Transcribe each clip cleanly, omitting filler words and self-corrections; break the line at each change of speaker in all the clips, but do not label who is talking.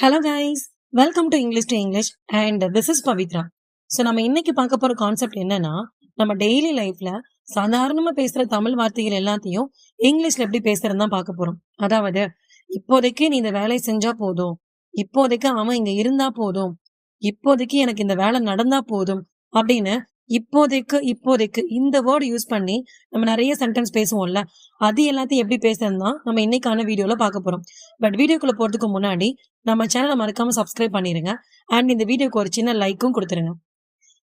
Hello guys, welcome to English and this is Pavithra. So நம்ம இன்னைக்கு பார்க்க போற கான்செப்ட் என்னன்னா, நம்ம டெய்லி லைஃப்ல சாதாரணமா பேசுற தமிழ் வார்த்தைகள் எல்லாத்தையும் இங்கிலீஷ்ல எப்படி பேசுறதுன்னு தான் பார்க்க போறோம். அதாவது, இப்போதைக்கு நீ இந்த வேலையை செஞ்சா போதும், இப்போதைக்கு அவன் இங்க இருந்தா போதும், இப்போதைக்கு எனக்கு இந்த வேலை நடந்தா போதும் அப்படின்னு இப்போதைக்கு இப்போதைக்கு இந்த வேர்டு யூஸ் பண்ணி நம்ம நிறைய சென்டென்ஸ் பேசுவோம்ல, அது எல்லாத்தையும் எப்படி பேசுறதுன்னா நம்ம இன்னைக்கான வீடியோல பார்க்க போறோம். பட் வீடியோக்குள்ள போறதுக்கு முன்னாடி நம்ம சேனலை மறக்காம சப்ஸ்கிரைப் பண்ணிருங்க அண்ட் இந்த வீடியோக்கு ஒரு சின்ன லைக்கும் கொடுத்துருங்க.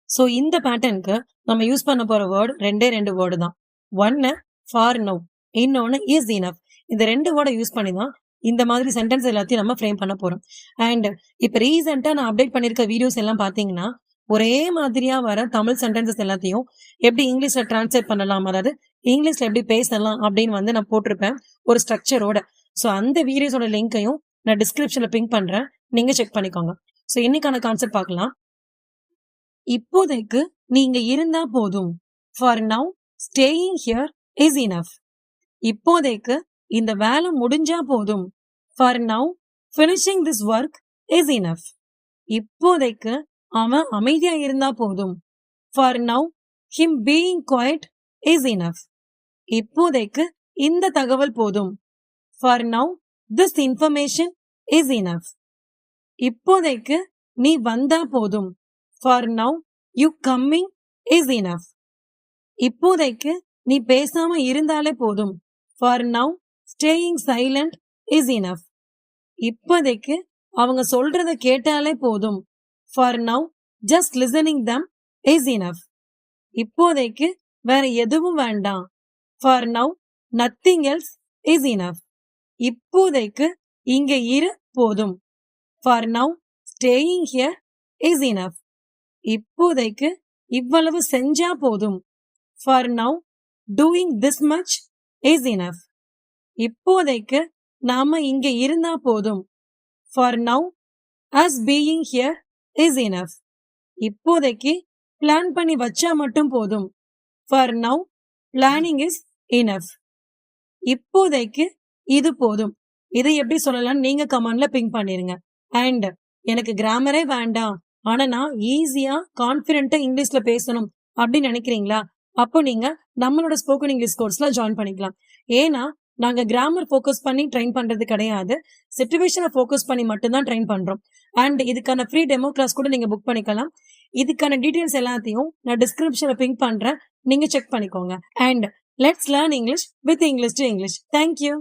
ஸோ இந்த பேட்டர்னுக்கு நம்ம யூஸ் பண்ண போற வேர்டு ரெண்டு வேர்டு தான். ஒன்னு ஃபார் நவ், இன்னொன்னு இஸ் இனஃப். இந்த ரெண்டு வேர்டை யூஸ் பண்ணி தான் இந்த மாதிரி சென்டென்ஸ் எல்லாத்தையும் நம்ம ஃப்ரேம் பண்ண போறோம். அண்ட் இப்போ ரீசெண்டா நான் அப்டேட் பண்ணிருக்க வீடியோஸ் எல்லாம் பாத்தீங்கன்னா ஒரே மாதிரியா வர தமிழ் சென்டென்சஸ் எல்லாத்தையும் எப்படி இங்கிலீஷ்ல டிரான்ஸ்லேட் பண்ணலாம், அதாவது இங்கிலீஷ்ல எப்படி பேசலாம் அப்படின்னு நான் போட்டிருப்பேன் ஒரு ஸ்ட்ரக்சரோட. ஸோ அந்த வீடியோஸோட லிங்கையும் நான் டிஸ்கிரிப்ஷன்ல பிங்க் பண்றேன், நீங்க செக் பண்ணிக்கோங்க. ஸோ இன்னைக்கான கான்செப்ட் பார்க்கலாம். இப்போதைக்கு நீங்க இருந்தா போதும். For now staying here is enough. இப்போதைக்கு இந்த வேலை முடிஞ்சா போதும். For now finishing this work is enough. இப்போதைக்கு அவன் அமைதியா இருந்தா போதும். For now him being quiet is enough. இப்போதைக்கு இந்த தகவல் போதும். For now this information is enough. இப்போதைக்கு நீ வந்தா போதும். For now you coming is enough. இப்போதைக்கு நீ பேசாம இருந்தாலே போதும். For now staying silent is enough. இப்போதைக்கு அவங்க சொல்றத கேட்டாலே போதும். For now just listening them is enough. இப்போதைக்கு வேற எதுவும் வேண்டாம். For now nothing else is enough. இப்போதைக்கு இங்க இரு போதும். For now staying here is enough. இப்போதைக்கு இவ்வளவு செஞ்சா போதும். For now doing this much is enough. இப்போதைக்கு நாம இங்க இருந்தா போதும். For now us being here is enough. இப்போதைக்கு பிளான் பண்ணி வச்சா மட்டும் போதும். For now planning is enough. இப்போதைக்கு இது போதும். இதை எப்படி சொல்லலாம் நீங்க கமெண்ட்ல பிங்க் பண்ணிருங்க. அண்ட் எனக்கு கிராமரே வேண்டாம், ஆனா நான் ஈஸியா கான்பிடென்ட்டா இங்கிலீஷ்ல பேசணும் அப்படின்னு நினைக்கிறீங்களா? அப்போ நீங்க நம்மளோட ஸ்போக்கன் இங்கிலீஷ் கோர்ஸ்ல ஜாயின் பண்ணிக்கலாம். ஏன்னா நாங்க கிராமர் ஃபோக்கஸ் பண்ணி ட்ரெயின் பண்றது கிடையாது, சிச்சுவேஷனை ஃபோக்கஸ் பண்ணி மட்டும்தான் ட்ரெயின் பண்றோம். அண்ட் இதுக்கான ஃப்ரீ டெமோ கிளாஸ் கூட நீங்க புக் பண்ணிக்கலாம். இதுக்கான டீடைல்ஸ் எல்லாத்தையும் நான் டிஸ்கிரிப்ஷன்ல பிங்க் பண்றேன், நீங்க செக் பண்ணிக்கோங்க. And let's learn English with English to English. Thank you.